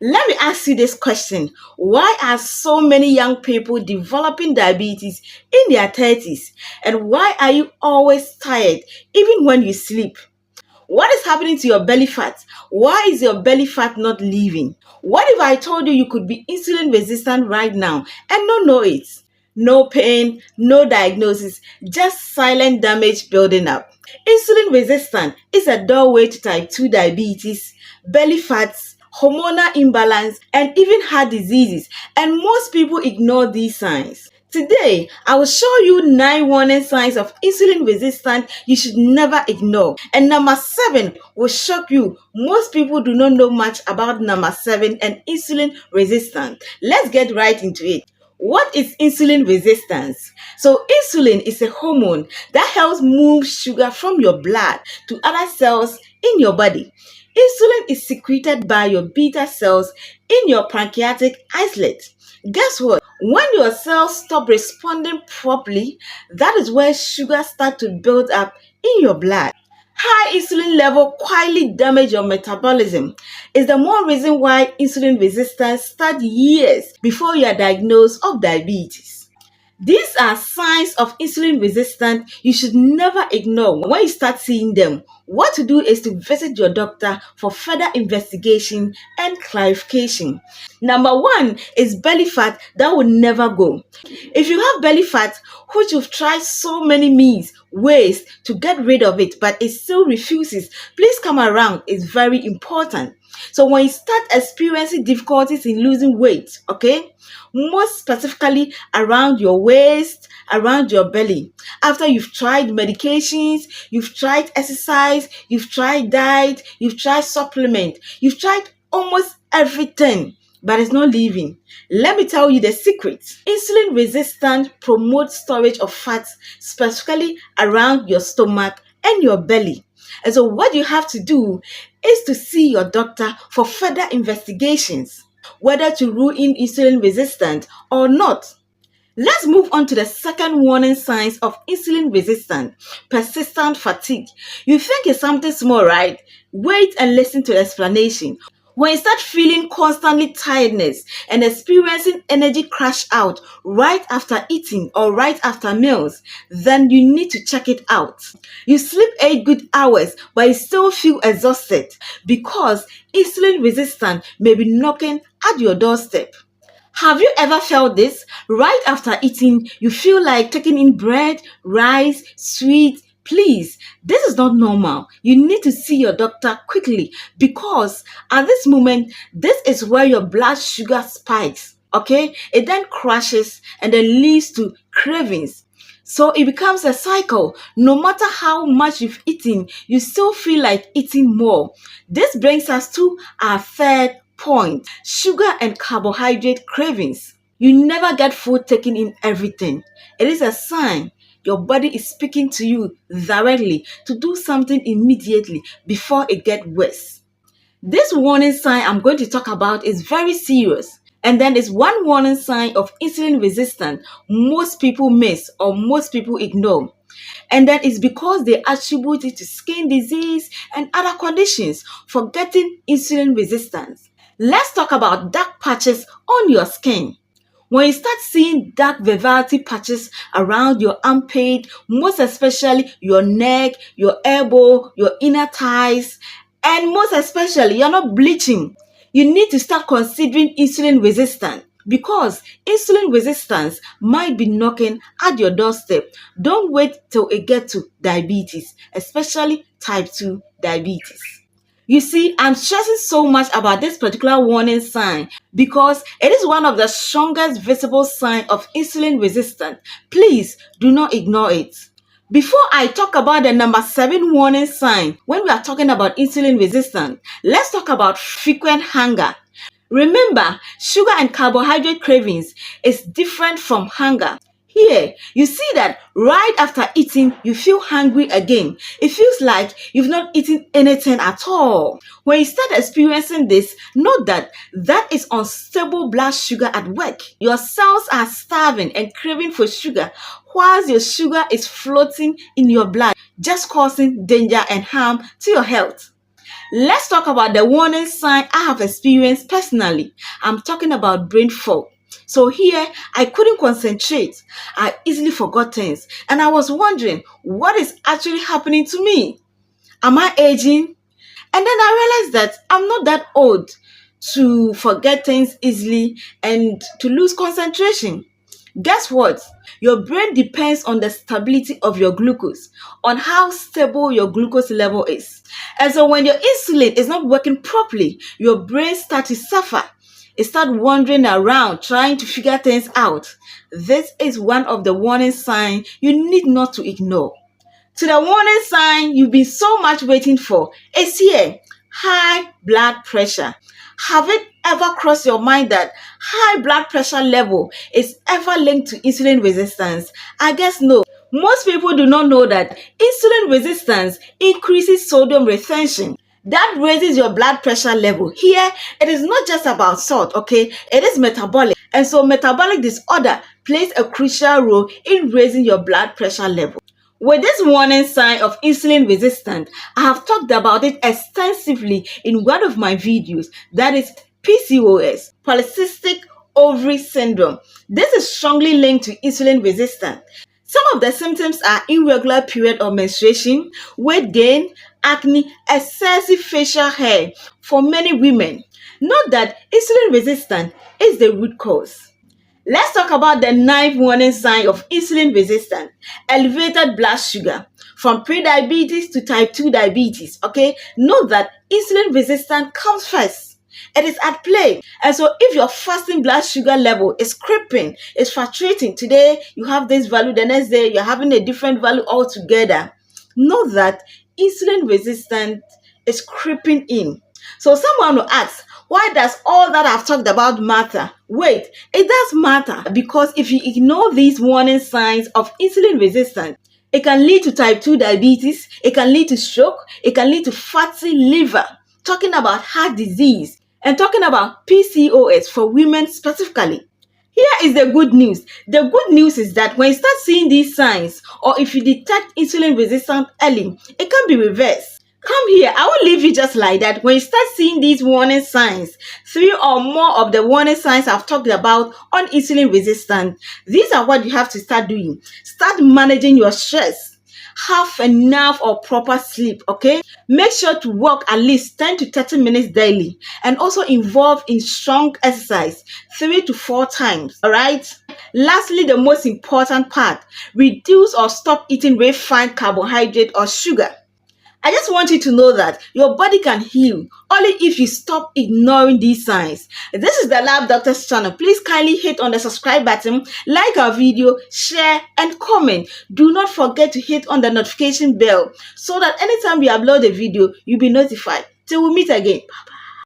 Let me ask you this question. Why are so many young people developing diabetes in their 30s? And why are you always tired even when you sleep? What is happening to your belly fat? Why is your belly fat not leaving? What if I told you you could be insulin resistant right now and not know it? No pain, no diagnosis, just silent damage building up. Insulin resistant is a doorway to type 2 diabetes, belly fats, hormonal imbalance, and even heart diseases. And most people ignore these signs. Today, I will show you 9 warning signs of insulin resistance you should never ignore. And number 7 will shock you. Most people do not know much about number 7 and insulin resistance. Let's get right into it. What is insulin resistance? So insulin is a hormone that helps move sugar from your blood to other cells in your body. Insulin is secreted by your beta cells in your pancreatic islet. Guess what? When your cells stop responding properly, that is where sugar starts to build up in your blood. High insulin level quietly damage your metabolism. Is the more reason why insulin resistance starts years before you are diagnosed of diabetes. These are signs of insulin resistance you should never ignore. When you start seeing them, what to do is to visit your doctor for further investigation and clarification. Number 1 is belly fat that will never go. If you have belly fat, which you've tried so many means, ways to get rid of it, but it still refuses, please come around. It's very important. So when you start experiencing difficulties in losing weight, okay, most specifically around your waist, around your belly, after you've tried medications, you've tried exercise, you've tried diet, you've tried supplement, you've tried almost everything, but it's not leaving. Let me tell you the secret. Insulin resistance promotes storage of fats, specifically around your stomach and your belly. And so what you have to do is to see your doctor for further investigations, whether to rule in insulin resistant or not. Let's move on to the second warning signs of insulin resistance: persistent fatigue. You think it's something small, right? Wait and listen to the explanation. When you start feeling constantly tiredness and experiencing energy crash out right after eating or right after meals, then you need to check it out. You sleep 8 good hours, but you still feel exhausted because insulin resistance may be knocking at your doorstep. Have you ever felt this? Right after eating, you feel like taking in bread, rice, sweet. Please, this is not normal. You need to see your doctor quickly because at this moment, this is where your blood sugar spikes. Okay? It then crashes and then leads to cravings. So it becomes a cycle. No matter how much you've eaten, you still feel like eating more. This brings us to our third point: sugar and carbohydrate cravings. You never get food taken in everything. It is a sign your body is speaking to you directly to do something immediately before it gets worse. This warning sign I'm going to talk about is very serious. And then there's one warning sign of insulin resistance most people miss or most people ignore. And that is because they attribute it to skin disease and other conditions, forgetting insulin resistance. Let's talk about dark patches on your skin. When you start seeing dark velvety patches around your armpit, most especially your neck, your elbow, your inner thighs, and most especially you're not bleaching, you need to start considering insulin resistance because insulin resistance might be knocking at your doorstep. Don't wait till it gets to diabetes, especially type 2 diabetes. You see, I'm stressing so much about this particular warning sign because it is one of the strongest visible signs of insulin resistance. Please do not ignore it. Before I talk about the number 7 warning sign, when we are talking about insulin resistance, let's talk about frequent hunger. Remember, sugar and carbohydrate cravings is different from hunger. Here, you see that right after eating, you feel hungry again. It feels like you've not eaten anything at all. When you start experiencing this, note that that is unstable blood sugar at work. Your cells are starving and craving for sugar, whilst your sugar is floating in your blood, just causing danger and harm to your health. Let's talk about the warning sign I have experienced personally. I'm talking about brain fog. So here, I couldn't concentrate. I easily forgot things. And I was wondering, what is actually happening to me? Am I aging? And then I realized that I'm not that old to forget things easily and to lose concentration. Guess what? Your brain depends on the stability of your glucose, on how stable your glucose level is. And so when your insulin is not working properly, your brain starts to suffer. It starts wandering around trying to figure things out. This is one of the warning signs you need not to ignore. To the warning sign you've been so much waiting for is here: high blood pressure. Have it ever crossed your mind that high blood pressure level is ever linked to insulin resistance? I guess no. Most people do not know that insulin resistance increases sodium retention. That raises your blood pressure level. Here, it is not just about salt, okay? It is metabolic. And so metabolic disorder plays a crucial role in raising your blood pressure level. With this warning sign of insulin resistance, I have talked about it extensively in one of my videos, that is PCOS, polycystic ovary syndrome. This is strongly linked to insulin resistance. Some of the symptoms are irregular period of menstruation, weight gain, acne, excessive facial hair for many women. Note that insulin resistance is the root cause. Let's talk about the ninth warning sign of insulin resistance: elevated blood sugar. From pre-diabetes to type 2 diabetes, okay? Note that insulin resistance comes first. It is at play. And so if your fasting blood sugar level is creeping, it's fluctuating, today you have this value, the next day you're having a different value altogether, know that insulin resistance is creeping in. So someone will ask, why does all that I've talked about matter? Wait, it does matter because if you ignore these warning signs of insulin resistance, it can lead to type 2 diabetes, it can lead to stroke, it can lead to fatty liver, talking about heart disease, and talking about PCOS for women specifically. Here is the good news. The good news is that when you start seeing these signs, or if you detect insulin resistance early, it can be reversed. Come here, I will leave you just like that. When you start seeing these warning signs, 3 or more of the warning signs I've talked about on insulin resistance, these are what you have to start doing. Start managing your stress. Have enough or proper sleep, okay? Make sure to walk at least 10 to 30 minutes daily and also involve in strong exercise 3 to 4 times, all right? Lastly, the most important part, reduce or stop eating refined carbohydrate or sugar. I just want you to know that your body can heal only if you stop ignoring these signs. This is the Lab Doctor's channel. Please kindly hit on the subscribe button, like our video, share, and comment. Do not forget to hit on the notification bell so that anytime we upload a video, you'll be notified. Till we meet again. Bye-bye.